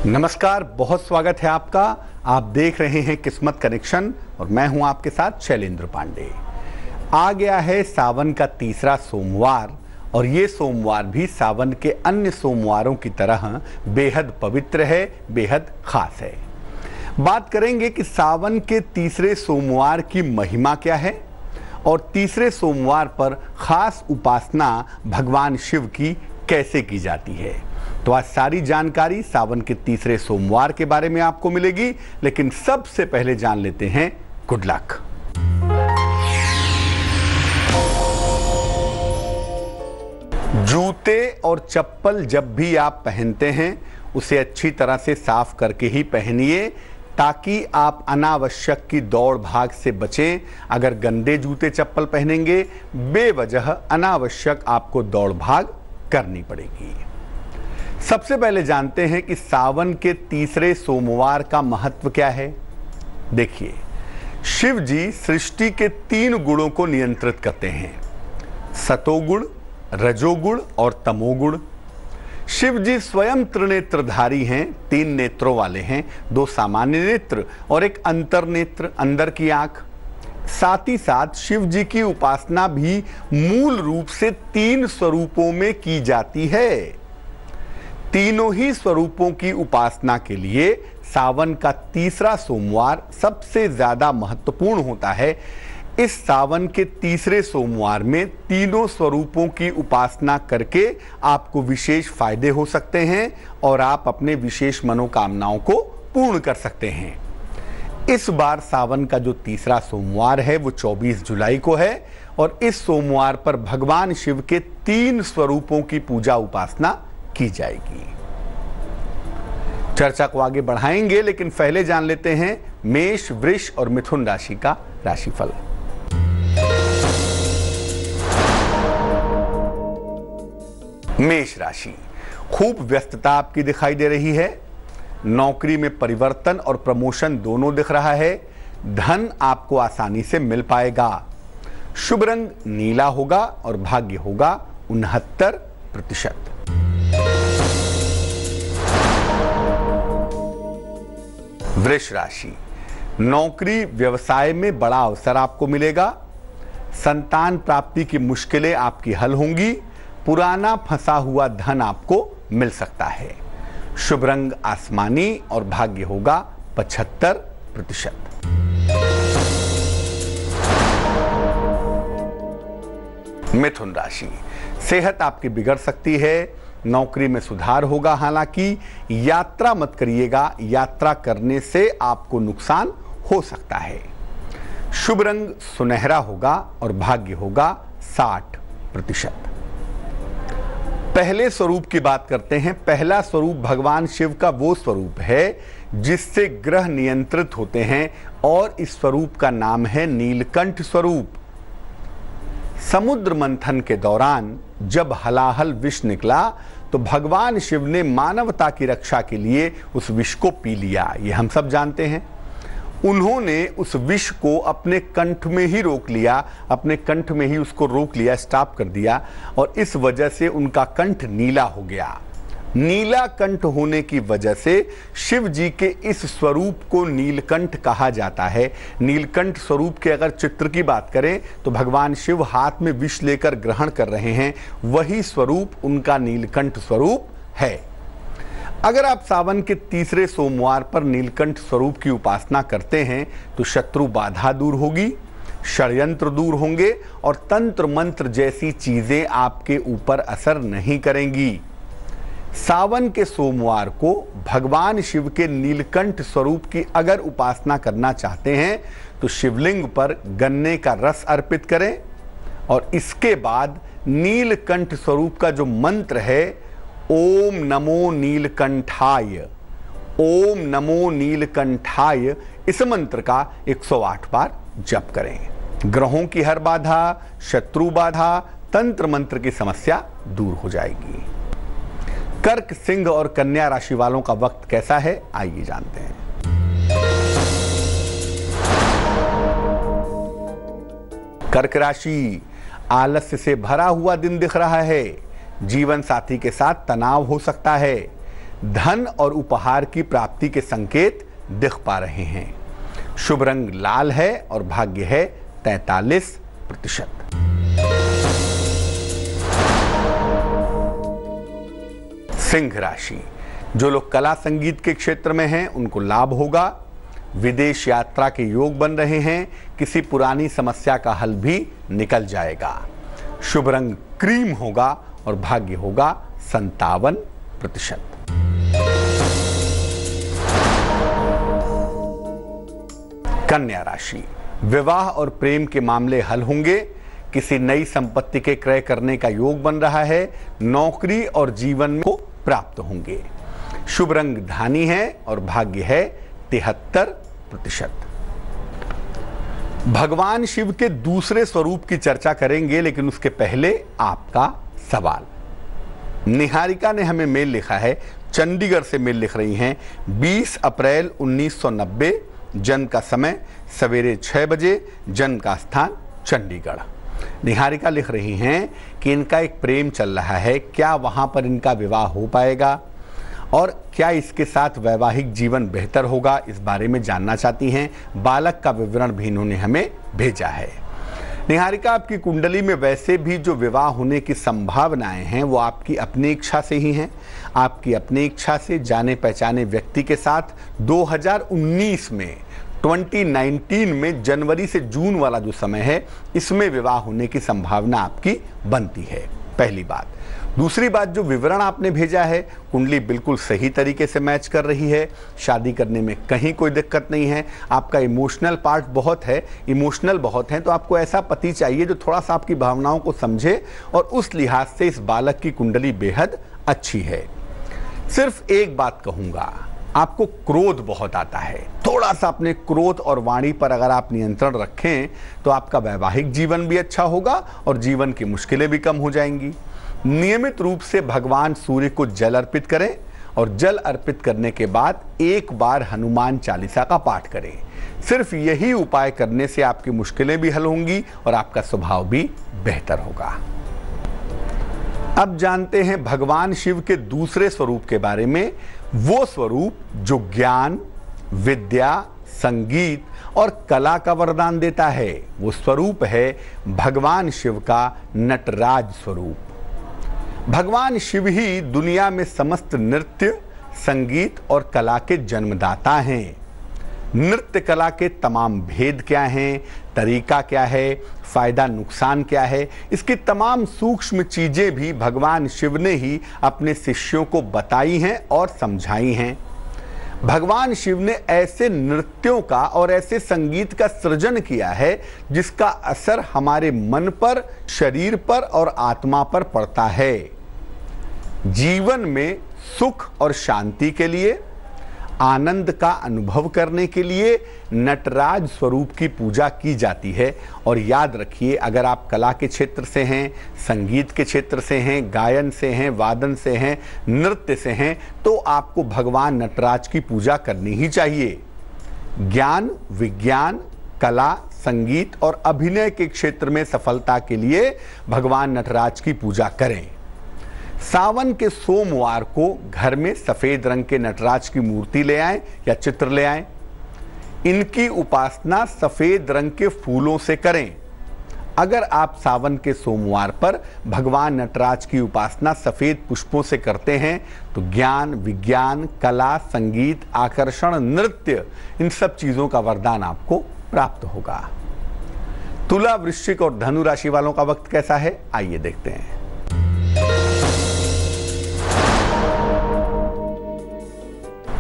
नमस्कार, बहुत स्वागत है आपका। आप देख रहे हैं किस्मत कनेक्शन और मैं हूं आपके साथ शैलेंद्र पांडे। आ गया है सावन का तीसरा सोमवार और ये सोमवार भी सावन के अन्य सोमवारों की तरह बेहद पवित्र है, बेहद खास है। बात करेंगे कि सावन के तीसरे सोमवार की महिमा क्या है और तीसरे सोमवार पर खास उपासना भगवान शिव की कैसे की जाती है। तो आज सारी जानकारी सावन के तीसरे सोमवार के बारे में आपको मिलेगी, लेकिन सबसे पहले जान लेते हैं गुड लक। जूते और चप्पल जब भी आप पहनते हैं उसे अच्छी तरह से साफ करके ही पहनिए ताकि आप अनावश्यक की दौड़ भाग से बचें। अगर गंदे जूते चप्पल पहनेंगे बेवजह अनावश्यक आपको दौड़ भाग करनी पड़ेगी। सबसे पहले जानते हैं कि सावन के तीसरे सोमवार का महत्व क्या है। देखिए, शिव जी सृष्टि के 3 गुणों को नियंत्रित करते हैं, सतोगुण, रजोगुण और तमोगुण। शिव जी स्वयं त्रिनेत्रधारी हैं, 3 नेत्रों वाले हैं, 2 सामान्य नेत्र और एक अंतर्नेत्र, अंदर की आंख। साथ ही साथ शिव जी की उपासना भी मूल रूप से 3 स्वरूपों में की जाती है। तीनों ही स्वरूपों की उपासना के लिए सावन का तीसरा सोमवार सबसे ज्यादा महत्वपूर्ण होता है। इस सावन के तीसरे सोमवार में तीनों स्वरूपों की उपासना करके आपको विशेष फायदे हो सकते हैं और आप अपने विशेष मनोकामनाओं को पूर्ण कर सकते हैं। इस बार सावन का जो तीसरा सोमवार है वो 24 जुलाई को है और इस सोमवार पर भगवान शिव के 3 स्वरूपों की पूजा उपासना की जाएगी। चर्चा को आगे बढ़ाएंगे, लेकिन पहले जान लेते हैं मेष, वृष और मिथुन राशि का राशिफल। मेष राशि, खूब व्यस्तता आपकी दिखाई दे रही है। नौकरी में परिवर्तन और प्रमोशन दोनों दिख रहा है। धन आपको आसानी से मिल पाएगा। शुभ रंग नीला होगा और भाग्य होगा 69%। वृष राशि, नौकरी व्यवसाय में बड़ा अवसर आपको मिलेगा। संतान प्राप्ति की मुश्किलें आपकी हल होंगी। पुराना फंसा हुआ धन आपको मिल सकता है। शुभ रंग आसमानी और भाग्य होगा 75%। मिथुन राशि, सेहत आपकी बिगड़ सकती है। नौकरी में सुधार होगा, हालांकि यात्रा मत करिएगा, यात्रा करने से आपको नुकसान हो सकता है। शुभ रंग सुनहरा होगा और भाग्य होगा 60%। पहले स्वरूप की बात करते हैं। पहला स्वरूप भगवान शिव का वो स्वरूप है जिससे ग्रह नियंत्रित होते हैं और इस स्वरूप का नाम है नीलकंठ स्वरूप। समुद्र मंथन के दौरान जब हलाहल विष निकला तो भगवान शिव ने मानवता की रक्षा के लिए उस विष को पी लिया, ये हम सब जानते हैं। उन्होंने उस विष को अपने कंठ में ही रोक लिया, अपने कंठ में ही उसको रोक लिया, स्टॉप कर दिया और इस वजह से उनका कंठ नीला हो गया। नीला कंठ होने की वजह से शिव जी के इस स्वरूप को नीलकंठ कहा जाता है। नीलकंठ स्वरूप के अगर चित्र की बात करें तो भगवान शिव हाथ में विष लेकर ग्रहण कर रहे हैं, वही स्वरूप उनका नीलकंठ स्वरूप है। अगर आप सावन के तीसरे सोमवार पर नीलकंठ स्वरूप की उपासना करते हैं तो शत्रु बाधा दूर होगी, षड्यंत्र दूर होंगे और तंत्र मंत्र जैसी चीजें आपके ऊपर असर नहीं करेंगी। सावन के सोमवार को भगवान शिव के नीलकंठ स्वरूप की अगर उपासना करना चाहते हैं तो शिवलिंग पर गन्ने का रस अर्पित करें और इसके बाद नीलकंठ स्वरूप का जो मंत्र है ओम नमो नीलकंठाय, ओम नमो नीलकंठाय, इस मंत्र का 108 बार जप करें। ग्रहों की हर बाधा, शत्रु बाधा, तंत्र मंत्र की समस्या दूर हो जाएगी। कर्क, सिंह और कन्या राशि वालों का वक्त कैसा है, आइए जानते हैं। कर्क राशि, आलस्य से भरा हुआ दिन दिख रहा है। जीवन साथी के साथ तनाव हो सकता है। धन और उपहार की प्राप्ति के संकेत दिख पा रहे हैं। शुभ रंग लाल है और भाग्य है 43%। सिंह राशि, जो लोग कला संगीत के क्षेत्र में हैं उनको लाभ होगा। विदेश यात्रा के योग बन रहे हैं। किसी पुरानी समस्या का हल भी निकल जाएगा। शुभ रंग क्रीम होगा और भाग्य होगा 57%। कन्या राशि, विवाह और प्रेम के मामले हल होंगे। किसी नई संपत्ति के क्रय करने का योग बन रहा है। नौकरी और जीवन को प्राप्त होंगे। शुभ रंग धानी है और भाग्य है 73%। भगवान शिव के दूसरे स्वरूप की चर्चा करेंगे, लेकिन उसके पहले आपका सवाल। निहारिका ने हमें मेल लिखा है, चंडीगढ़ से मेल लिख रही हैं। 20 अप्रैल 1990 जन्म का समय सवेरे 6 बजे, जन्म का स्थान चंडीगढ़। निहारिका लिख रही हैं कि इनका एक प्रेम चल रहा है। क्या वहां पर इनका विवाह हो पाएगा और क्या इसके साथ वैवाहिक जीवन बेहतर होगा, इस बारे में जानना चाहती हैं। बालक का विवरण भी इन्होंने हमें भेजा है। निहारिका, आपकी कुंडली में वैसे भी जो विवाह होने की संभावनाएं हैं वो आपकी अपनी इच्छा से ही हैं। आपकी अपनी इच्छा से जाने पहचाने व्यक्ति के साथ 2019 में 2019 में जनवरी से जून वाला जो समय है इसमें विवाह होने की संभावना आपकी बनती है। पहली बात। दूसरी बात, जो विवरण आपने भेजा है कुंडली बिल्कुल सही तरीके से मैच कर रही है। शादी करने में कहीं कोई दिक्कत नहीं है। आपका इमोशनल पार्ट बहुत है, इमोशनल बहुत है, तो आपको ऐसा पति चाहिए जो थोड़ा सा आपकी भावनाओं को समझे और उस लिहाज से इस बालक की कुंडली बेहद अच्छी है। सिर्फ एक बात कहूंगा, आपको क्रोध बहुत आता है। थोड़ा सा अपने क्रोध और वाणी पर अगर आप नियंत्रण रखें तो आपका वैवाहिक जीवन भी अच्छा होगा और जीवन की मुश्किलें भी कम हो जाएंगी। नियमित रूप से भगवान सूर्य को जल अर्पित करें और जल अर्पित करने के बाद एक बार हनुमान चालीसा का पाठ करें। सिर्फ यही उपाय करने से आपकी मुश्किलें भी हल होंगी और आपका स्वभाव भी बेहतर होगा। अब जानते हैं भगवान शिव के दूसरे स्वरूप के बारे में। वो स्वरूप जो ज्ञान, विद्या, संगीत और कला का वरदान देता है, वो स्वरूप है भगवान शिव का नटराज स्वरूप। भगवान शिव ही दुनिया में समस्त नृत्य, संगीत और कला के जन्मदाता हैं। नृत्य कला के तमाम भेद क्या हैं, तरीका क्या है, फायदा नुकसान क्या है, इसकी तमाम सूक्ष्म चीजें भी भगवान शिव ने ही अपने शिष्यों को बताई हैं और समझाई हैं। भगवान शिव ने ऐसे नृत्यों का और ऐसे संगीत का सृजन किया है जिसका असर हमारे मन पर, शरीर पर और आत्मा पर पड़ता है। जीवन में सुख और शांति के लिए, आनंद का अनुभव करने के लिए नटराज स्वरूप की पूजा की जाती है। और याद रखिए, अगर आप कला के क्षेत्र से हैं, संगीत के क्षेत्र से हैं, गायन से हैं, वादन से हैं, नृत्य से हैं, तो आपको भगवान नटराज की पूजा करनी ही चाहिए। ज्ञान, विज्ञान, कला, संगीत और अभिनय के क्षेत्र में सफलता के लिए भगवान नटराज की पूजा करें। सावन के सोमवार को घर में सफेद रंग के नटराज की मूर्ति ले आएं या चित्र ले आएं। इनकी उपासना सफेद रंग के फूलों से करें। अगर आप सावन के सोमवार पर भगवान नटराज की उपासना सफेद पुष्पों से करते हैं तो ज्ञान, विज्ञान, कला, संगीत, आकर्षण, नृत्य, इन सब चीजों का वरदान आपको प्राप्त होगा। तुला, वृश्चिक और धनु राशि वालों का वक्त कैसा है, आइए देखते हैं।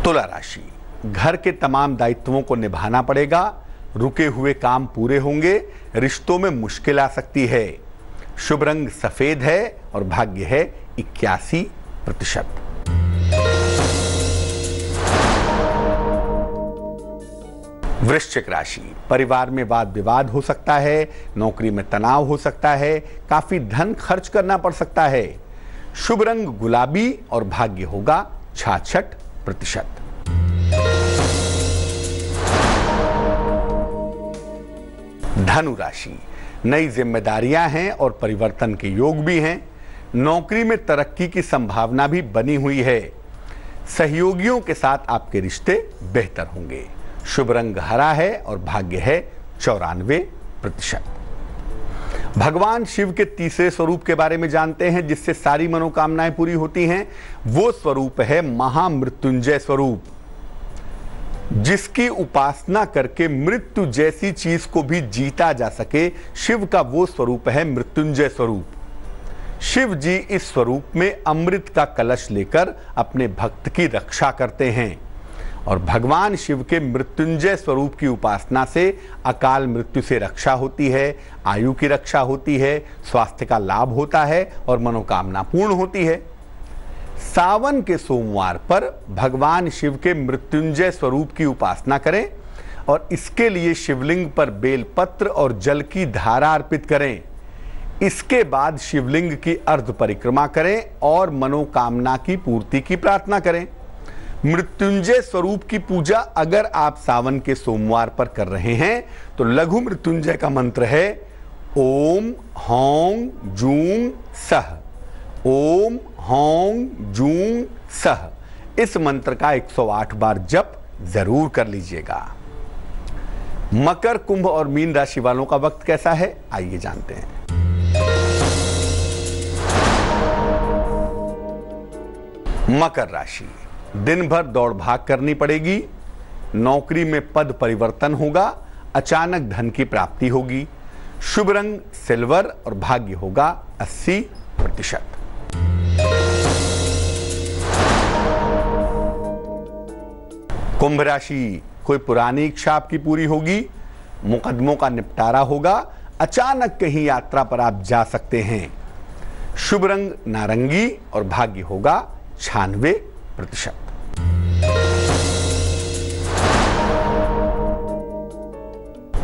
तुला राशि, घर के तमाम दायित्वों को निभाना पड़ेगा। रुके हुए काम पूरे होंगे। रिश्तों में मुश्किल आ सकती है। शुभ रंग सफेद है और भाग्य है 81%। वृश्चिक राशि, परिवार में वाद विवाद हो सकता है। नौकरी में तनाव हो सकता है। काफी धन खर्च करना पड़ सकता है। शुभ रंग गुलाबी और भाग्य होगा 66%। धनु राशि, नई जिम्मेदारियां हैं और परिवर्तन के योग भी हैं। नौकरी में तरक्की की संभावना भी बनी हुई है। सहयोगियों के साथ आपके रिश्ते बेहतर होंगे। शुभ रंग हरा है और भाग्य है 94%। भगवान शिव के तीसरे स्वरूप के बारे में जानते हैं जिससे सारी मनोकामनाएं पूरी होती हैं। वो स्वरूप है महामृत्युंजय स्वरूप, जिसकी उपासना करके मृत्यु जैसी चीज को भी जीता जा सके। शिव का वो स्वरूप है मृत्युंजय स्वरूप। शिव जी इस स्वरूप में अमृत का कलश लेकर अपने भक्त की रक्षा करते हैं और भगवान शिव के मृत्युंजय स्वरूप की उपासना से अकाल मृत्यु से रक्षा होती है, आयु की रक्षा होती है, स्वास्थ्य का लाभ होता है और मनोकामना पूर्ण होती है। सावन के सोमवार पर भगवान शिव के मृत्युंजय स्वरूप की उपासना करें और इसके लिए शिवलिंग पर बेलपत्र और जल की धारा अर्पित करें। इसके बाद शिवलिंग की अर्ध परिक्रमा करें और मनोकामना की पूर्ति की प्रार्थना करें। मृत्युंजय स्वरूप की पूजा अगर आप सावन के सोमवार पर कर रहे हैं तो लघु मृत्युंजय का मंत्र है ओम हौं जूं सह। ओम हौं जूं सह। इस मंत्र का 108 बार जप जरूर कर लीजिएगा। मकर, कुंभ और मीन राशि वालों का वक्त कैसा है, आइए जानते हैं। मकर राशि, दिन भर दौड़ भाग करनी पड़ेगी। नौकरी में पद परिवर्तन होगा। अचानक धन की प्राप्ति होगी। शुभ रंग सिल्वर और भाग्य होगा 80%। कुंभ राशि, कोई पुरानी इच्छा आपकी पूरी होगी। मुकदमों का निपटारा होगा। अचानक कहीं यात्रा पर आप जा सकते हैं। शुभ रंग नारंगी और भाग्य होगा 96%।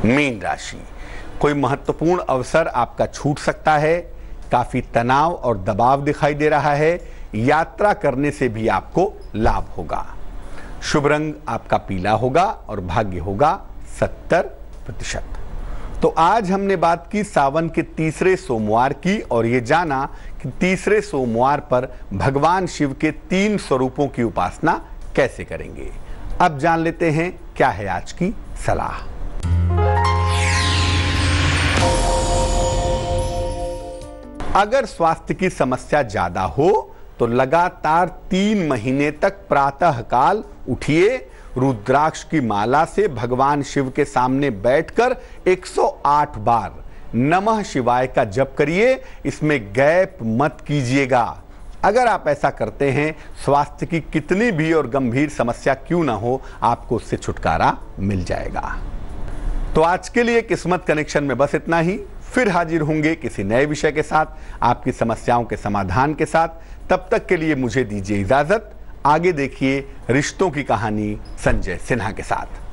मीन राशि, कोई महत्वपूर्ण अवसर आपका छूट सकता है। काफी तनाव और दबाव दिखाई दे रहा है। यात्रा करने से भी आपको लाभ होगा। शुभ रंग आपका पीला होगा और भाग्य होगा 70%। तो आज हमने बात की सावन के तीसरे सोमवार की और ये जाना कि तीसरे सोमवार पर भगवान शिव के 3 स्वरूपों की उपासना कैसे करेंगे। अब जान लेते हैं क्या है आज की सलाह। अगर स्वास्थ्य की समस्या ज्यादा हो तो लगातार 3 महीने तक प्रातः काल उठिए, रुद्राक्ष की माला से भगवान शिव के सामने बैठकर 108 बार नमः शिवाय का जप करिए। इसमें गैप मत कीजिएगा। अगर आप ऐसा करते हैं, स्वास्थ्य की कितनी भी और गंभीर समस्या क्यों ना हो, आपको उससे छुटकारा मिल जाएगा। तो आज के लिए किस्मत कनेक्शन में बस इतना ही। फिर हाजिर होंगे किसी नए विषय के साथ, आपकी समस्याओं के समाधान के साथ। तब तक के लिए मुझे दीजिए इजाजत। आगे देखिए रिश्तों की कहानी संजय सिन्हा के साथ।